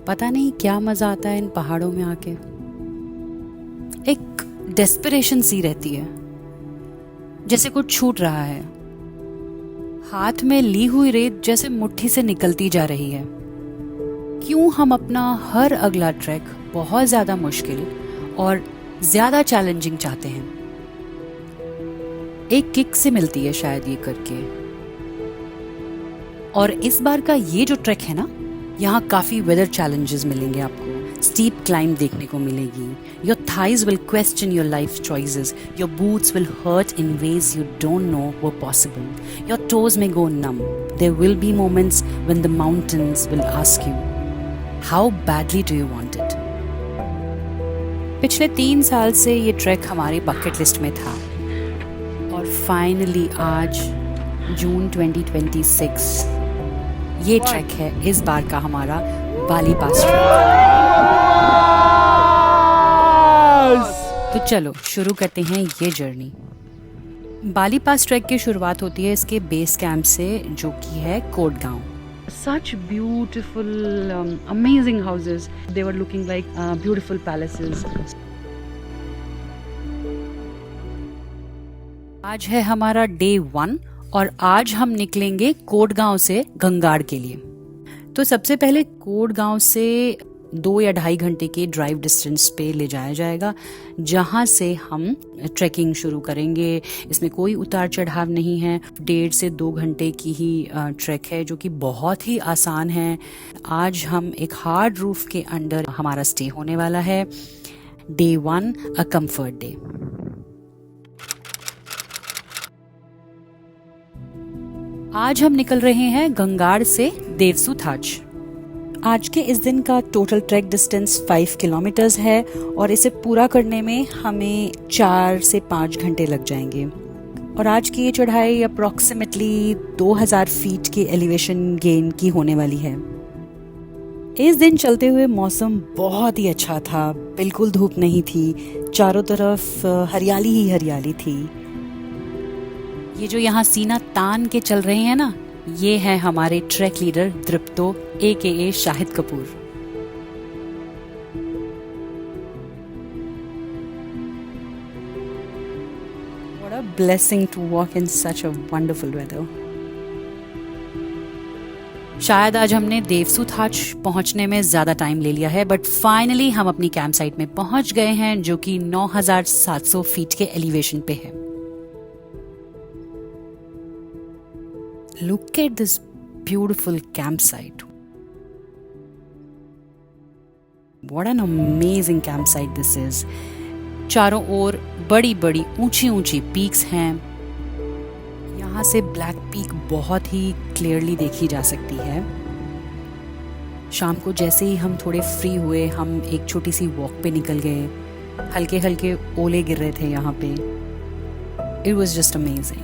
पता नहीं क्या मजा आता है इन पहाड़ों में आके। एक डेस्परेशन सी रहती है, जैसे कुछ छूट रहा है। हाथ में ली हुई रेत जैसे मुट्ठी से निकलती जा रही है। क्यों हम अपना हर अगला ट्रैक बहुत ज्यादा मुश्किल और ज्यादा चैलेंजिंग चाहते हैं। एक किक से मिलती है शायद ये करके। और इस बार का ये जो ट्रैक है ना, यहाँ काफी वेदर चैलेंजेस मिलेंगे आपको। स्टीप क्लाइंब देखने को मिलेगी। Your thighs will question your life choices. Your boots will hurt in ways you don't know were possible. Your toes may go numb. There will be moments when the mountains will ask you, how badly do you want it. पिछले 3 साल से ये track हमारी bucket list में था और finally आज जून 2026 ये ट्रैक है इस बार का हमारा बाली पास ट्रैक। तो चलो शुरू करते हैं ये जर्नी। बाली पास ट्रैक की शुरुआत होती है इसके बेस कैंप से, जो कि है Kotgaon. Such beautiful, amazing houses. They were looking like beautiful palaces. आज है हमारा डे 1 और आज हम निकलेंगे कोटगांव से गंगाड़ के लिए। तो सबसे पहले कोटगांव से 2 या 2.5 घंटे के ड्राइव डिस्टेंस पे ले जाया जाएगा, जहां से हम ट्रैकिंग शुरू करेंगे। इसमें कोई उतार चढ़ाव नहीं है। 1.5 से 2 घंटे की ही ट्रैक है, जो कि बहुत ही आसान है। आज हम एक हार्ड रूफ के अंडर हमारा स्टे होने वाला है। Day 1 a comfort day. आज हम निकल रहे हैं गंगाड़ से देवसू थाच। आज के इस दिन का टोटल ट्रैक डिस्टेंस 5 किलोमीटर्स है और इसे पूरा करने में हमें 4 से 5 घंटे लग जाएंगे। और आज की ये चढ़ाई अप्रोक्सीमेटली 2000 फीट के एलिवेशन गेन की होने वाली है। इस दिन चलते हुए मौसम बहुत ही अच्छा था, बिल्कुल धूप नहीं थी, चारों तरफ हरियाली ही हरियाली थी। ये जो यहाँ सीना तान के चल रहे हैं ना, ये है हमारे track leader Dripto AKA Shahid Kapoor. What a blessing to walk in such a wonderful weather. शायद आज हमने देवसू थाच पहुंचने में ज्यादा टाइम ले लिया है, बट फाइनली हम अपनी कैंप साइट में पहुंच गए हैं, जो कि 9700 फीट के एलिवेशन पे है। Look at this beautiful campsite. What an amazing campsite this is. चारों ओर बड़ी बड़ी ऊंची ऊंची पीक्स हैं। यहाँ से ब्लैक पीक बहुत ही क्लियरली देखी जा सकती है। शाम को जैसे ही हम थोड़े फ्री हुए, हम एक छोटी सी वॉक पे निकल गए। हल्के हल्के ओले गिर रहे थे यहाँ पे। It was just amazing.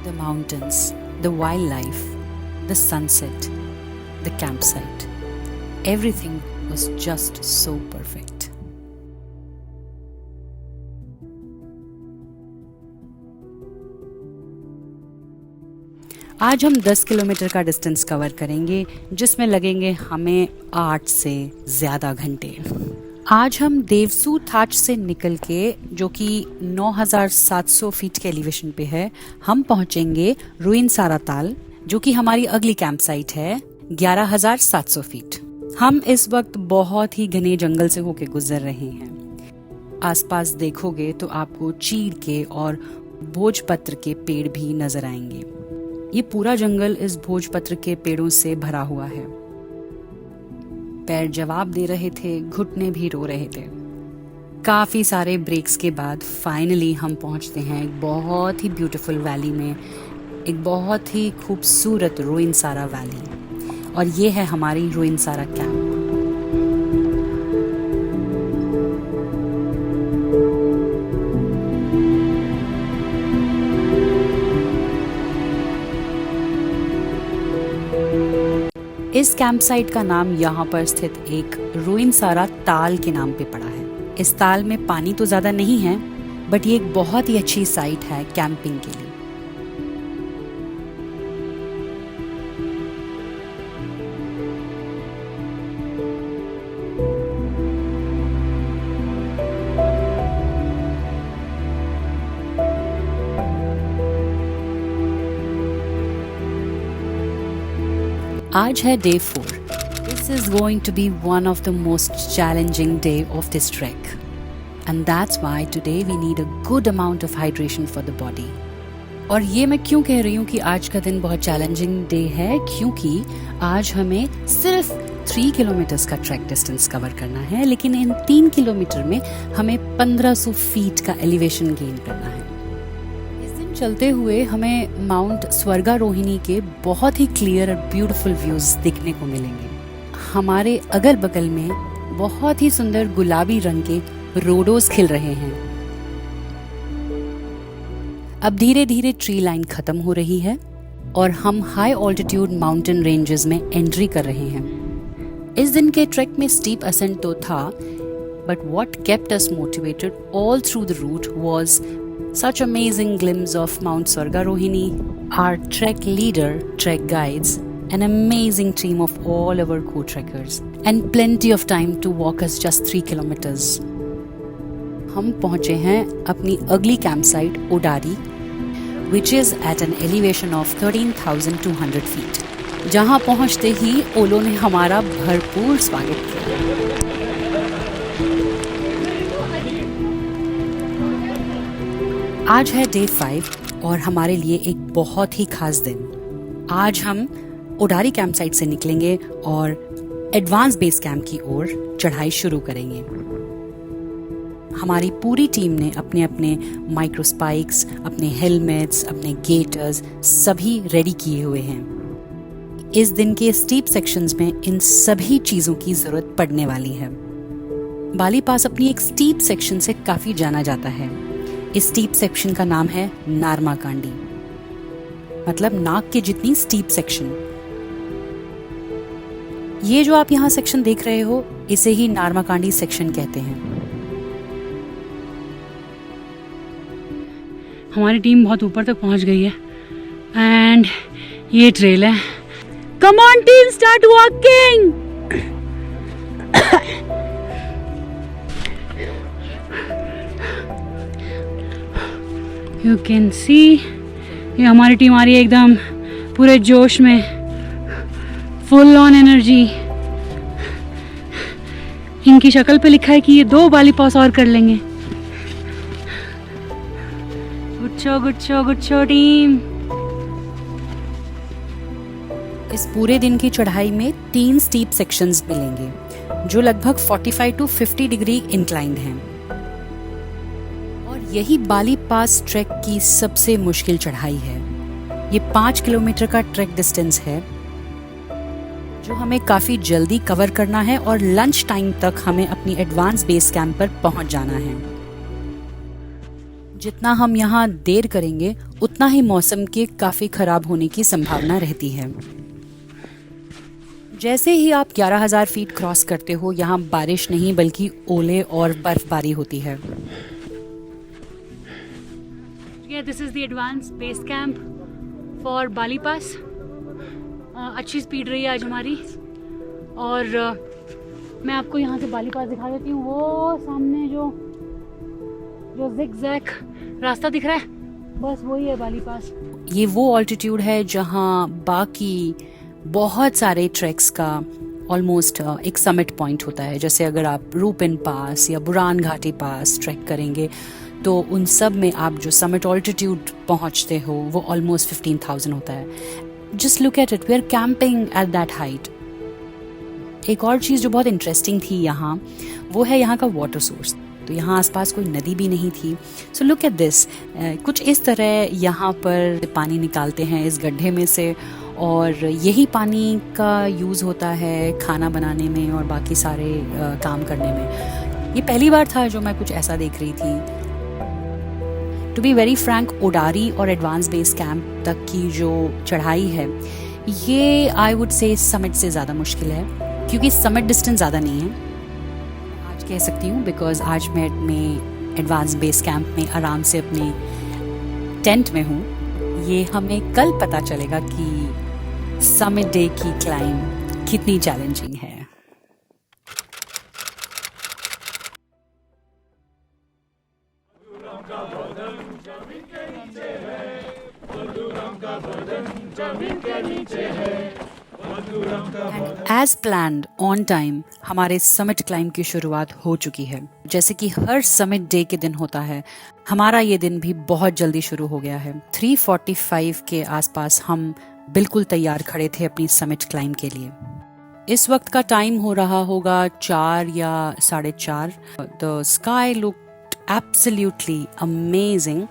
The mountains, the wildlife, the sunset, the campsite. Everything was just so perfect. आज हम 10 किलोमीटर का डिस्टेंस कवर करेंगे, जिसमें लगेंगे हमें 8 से ज्यादा घंटे। आज हम देवसू थाच से निकल के, जो कि 9700 फीट के एलिवेशन पे है, हम पहुंचेंगे रुइनसारा ताल, जो कि हमारी अगली कैंप साइट है 11700 फीट। हम इस वक्त बहुत ही घने जंगल से होके गुजर रहे हैं। आसपास देखोगे तो आपको चीड़ के और भोजपत्र के पेड़ भी नजर आएंगे। ये पूरा जंगल इस भोजपत्र के पेड़ों से भरा हुआ है। पैर जवाब दे रहे थे, घुटने भी रो रहे थे। काफी सारे ब्रेक्स के बाद फाइनली हम पहुंचते हैं एक बहुत ही ब्यूटीफुल वैली में, एक बहुत ही खूबसूरत रुइनसारा वैली। और ये है हमारी रुइनसारा कैंप। इस कैंप साइट का नाम यहाँ पर स्थित एक रुइनसारा ताल के नाम पे पड़ा है। इस ताल में पानी तो ज्यादा नहीं है, बट ये एक बहुत ही अच्छी साइट है कैंपिंग के लिए। आज है day 4. This is going to be one of the most challenging day of this trek. And that's why today we need a good amount of hydration for the body. और ये मैं क्यों कह रही हूँ कि आज का दिन बहुत चैलेंजिंग डे है, क्योंकि आज हमें सिर्फ 3 किलोमीटर्स का ट्रैक डिस्टेंस कवर करना है, लेकिन इन 3 किलोमीटर में हमें 1500 फीट का एलिवेशन गेन करना है. चलते हुए हमें माउंट स्वर्गारोहिणी के बहुत ही क्लियर और ब्यूटीफुल व्यूज दिखने को मिलेंगे. हमारे अगल बगल में बहुत ही सुंदर गुलाबी रंग के रोडोस खिल रहे हैं. अब धीरे धीरे ट्री लाइन खत्म हो रही है और हम हाई ऑल्टीट्यूड माउंटेन रेंजेस में एंट्री कर रहे हैं. इस दिन के ट्रैक में स्टीप असेंट तो था, but what kept us motivated all through the route was such amazing glimpse of Mount Swargarohini, our trek leader, trek guides, an amazing team of all our co-trekkers, and plenty of time to walk us just 3 kilometers. हम पहुंचे हैं अपनी अगली campsite ओडारी, which is at an elevation of 13,200 feet. जहां पहुंचते ही ओलो ने हमारा भरपूर स्वागत किया. आज है डे 5 और हमारे लिए एक बहुत ही खास दिन. आज हम ओडारी कैंप साइट से निकलेंगे और एडवांस बेस कैंप की ओर चढ़ाई शुरू करेंगे. हमारी पूरी टीम ने अपने अपने माइक्रो स्पाइक्स, अपने हेलमेट्स, अपने गेटर्स सभी रेडी किए हुए हैं. इस दिन के स्टीप सेक्शंस में इन सभी चीजों की जरूरत पड़ने वाली है. बाली पास अपनी एक स्टीप सेक्शन से काफी जाना जाता है. इस स्टीप सेक्शन का नाम है नारमाकांडी, मतलब नाक के जितनी स्टीप सेक्शन. ये जो आप यहाँ सेक्शन देख रहे हो, इसे ही नारमाकांडी सेक्शन कहते हैं. हमारी टीम बहुत ऊपर तक पहुंच गई है एंड ये ट्रेल है. Come on team, start walking. You can see ये हमारी टीम आ रही है एकदम पूरे जोश में, फुल ऑन एनर्जी. इनकी शक्ल पे लिखा है कि ये 2 बाली पास और कर लेंगे. Good show team. इस पूरे दिन की चढ़ाई में 3 स्टीप सेक्शंस मिलेंगे जो लगभग 45 to 50 डिग्री इंक्लाइंड हैं. यही बाली पास ट्रैक की सबसे मुश्किल चढ़ाई है. ये 5 किलोमीटर का ट्रैक डिस्टेंस है जो हमें काफी जल्दी कवर करना है और लंच टाइम तक हमें अपनी एडवांस बेस कैंप पर पहुंच जाना है. जितना हम यहाँ देर करेंगे उतना ही मौसम के काफी खराब होने की संभावना रहती है. जैसे ही आप 11,000 फीट क्रॉस करते हो, यहाँ बारिश नहीं बल्कि ओले और बर्फबारी होती है. This is the advance base camp for Bali pass. अच्छी स्पीड रही है आज हमारी और मैं आपको यहाँ से बाली पास दिखा देती हूँ. वो सामने जो जिग-जैग रास्ता दिख रहा है, बस वही है बाली पास. ये वो ऑल्टीट्यूड है जहाँ बाकी बहुत सारे ट्रैक्स का ऑलमोस्ट एक समिट पॉइंट होता है. जैसे अगर आप रूपिन पास या बुरान घाटी पास ट्रैक करेंगे तो उन सब में आप जो समिट ऑल्टीट्यूड पहुंचते हो वो ऑलमोस्ट 15,000 होता है. Just look at it, we are camping at that height. एक और चीज़ जो बहुत इंटरेस्टिंग थी यहाँ, वो है यहाँ का वाटर सोर्स. तो यहाँ आसपास कोई नदी भी नहीं थी. So look at this. कुछ इस तरह यहाँ पर पानी निकालते हैं इस गड्ढे में से और यही पानी का यूज़ होता है खाना बनाने में और बाकी सारे काम करने में. ये पहली बार था जो मैं कुछ ऐसा देख रही थी. टू बी वेरी फ्रैंक, ओडारी और एडवांस बेस कैंप तक की जो चढ़ाई है ये आई वुड से समिट से ज़्यादा मुश्किल है, क्योंकि समिट डिस्टेंस ज़्यादा नहीं है. आज कह सकती हूँ बिकॉज आज मैं एडवांस बेस कैंप में आराम से अपने टेंट में हूँ. ये हमें कल पता चलेगा कि समिट डे की क्लाइंब कितनी चैलेंजिंग है. जमीन के नीचे है, मधुरम एज प्लान्ड ऑन टाइम हमारे समिट क्लाइंब की शुरुआत हो चुकी है। जैसे कि हर समिट डे के दिन होता है, हमारा ये दिन भी बहुत जल्दी शुरू हो गया है। 3:45 के आसपास हम बिल्कुल तैयार खड़े थे अपनी समिट क्लाइंब के लिए। इस वक्त का टाइम हो रहा होगा 4 या 4:30। The sky looked absolutely amazing.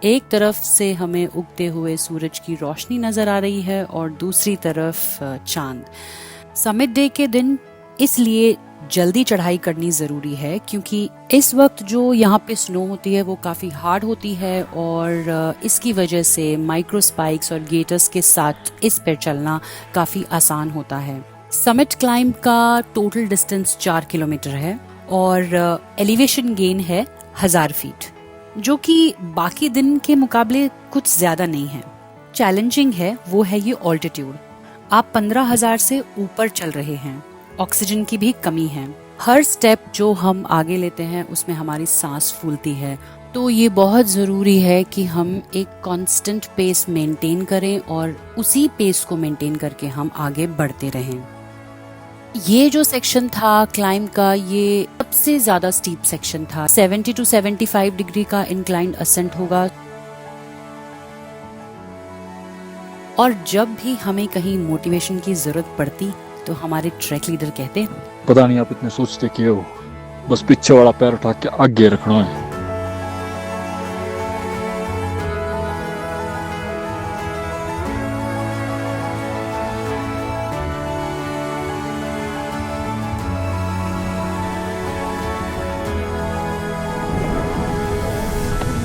एक तरफ से हमें उगते हुए सूरज की रोशनी नजर आ रही है और दूसरी तरफ चांद। समिट डे के दिन इसलिए जल्दी चढ़ाई करनी जरूरी है क्योंकि इस वक्त जो यहाँ पे स्नो होती है वो काफी हार्ड होती है और इसकी वजह से माइक्रो स्पाइक्स और गेटर्स के साथ इस पर चलना काफी आसान होता है। समिट क्लाइंब का टोटल डिस्टेंस 4 किलोमीटर है और एलिवेशन गेन है 1000 फीट, जो कि बाकी दिन के मुकाबले कुछ ज्यादा नहीं है। चैलेंजिंग है वो है ये ऑल्टीट्यूड। आप 15,000 से ऊपर चल रहे हैं, ऑक्सीजन की भी कमी है। हर स्टेप जो हम आगे लेते हैं उसमें हमारी सांस फूलती है, तो ये बहुत ज़रूरी है कि हम एक कांस्टेंट पेस मेंटेन करें और उसी पेस को मेंटेन करके हम आगे बढ़ते रहें। ये जो सेक्शन था क्लाइंब का, ये सबसे ज्यादा स्टीप सेक्शन था। 70 to 75 डिग्री का इंक्लाइंड असेंट होगा और जब भी हमें कहीं मोटिवेशन की जरूरत पड़ती तो हमारे ट्रैक लीडर कहते, पता नहीं आप इतने सोचते क्यों हो, बस पीछे वाला पैर उठा के आगे रखना है।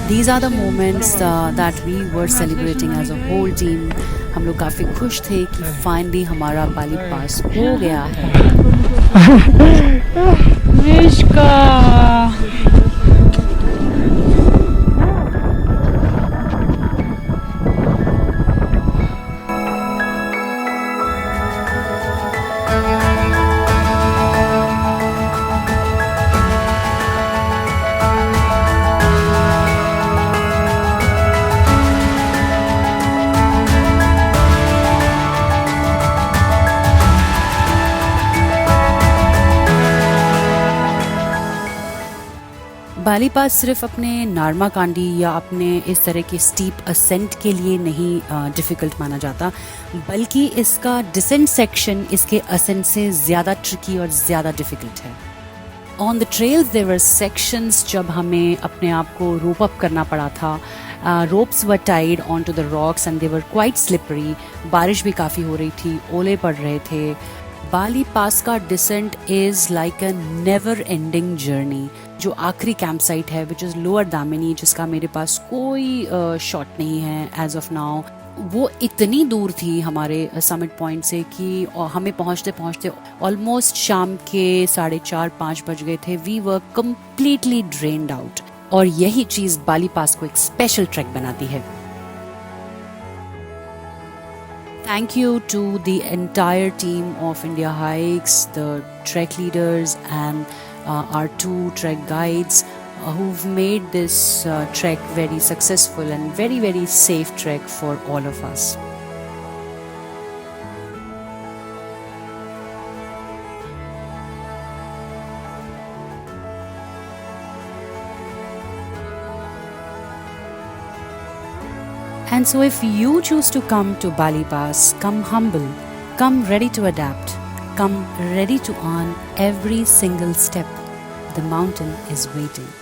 These are the moments that we were celebrating as a whole team. हम लोग काफी खुश थे कि फाइनली हमारा बाली पास हो गया है। बाली पास सिर्फ अपने नार्मा कांडी या अपने इस तरह के स्टीप असेंट के लिए नहीं डिफ़िकल्ट माना जाता, बल्कि इसका डिसेंट सेक्शन इसके असेंट से ज़्यादा ट्रिकी और ज़्यादा डिफ़िकल्ट है। On the trails there were sections जब हमें अपने आप को रोप अप करना पड़ा था। Ropes were tied on to the rocks and they were quite slippery. बारिश भी काफ़ी हो रही थी, ओले पड़ रहे थे। बाली पास का descent is like a never ending journey. जो आखिरी कैंप साइट है विच इज़ लोअर दामिनी, जिसका मेरे पास कोई शॉट नहीं है एज ऑफ नाउ, वो इतनी दूर थी हमारे समिट पॉइंट से कि हमें पहुंचते पहुंचते ऑलमोस्ट शाम के 4:30-5 बज गए थे। We were completely drained out और यही चीज़ बाली पास को एक स्पेशल ट्रैक बनाती है। Thank you to the entire team of India Hikes, the trek leaders and our 2 trek guides who've made this trek very successful and very, very safe trek for all of us. And so if you choose to come to Bali Pass, come humble, come ready to adapt, come ready to earn every single step. The mountain is waiting.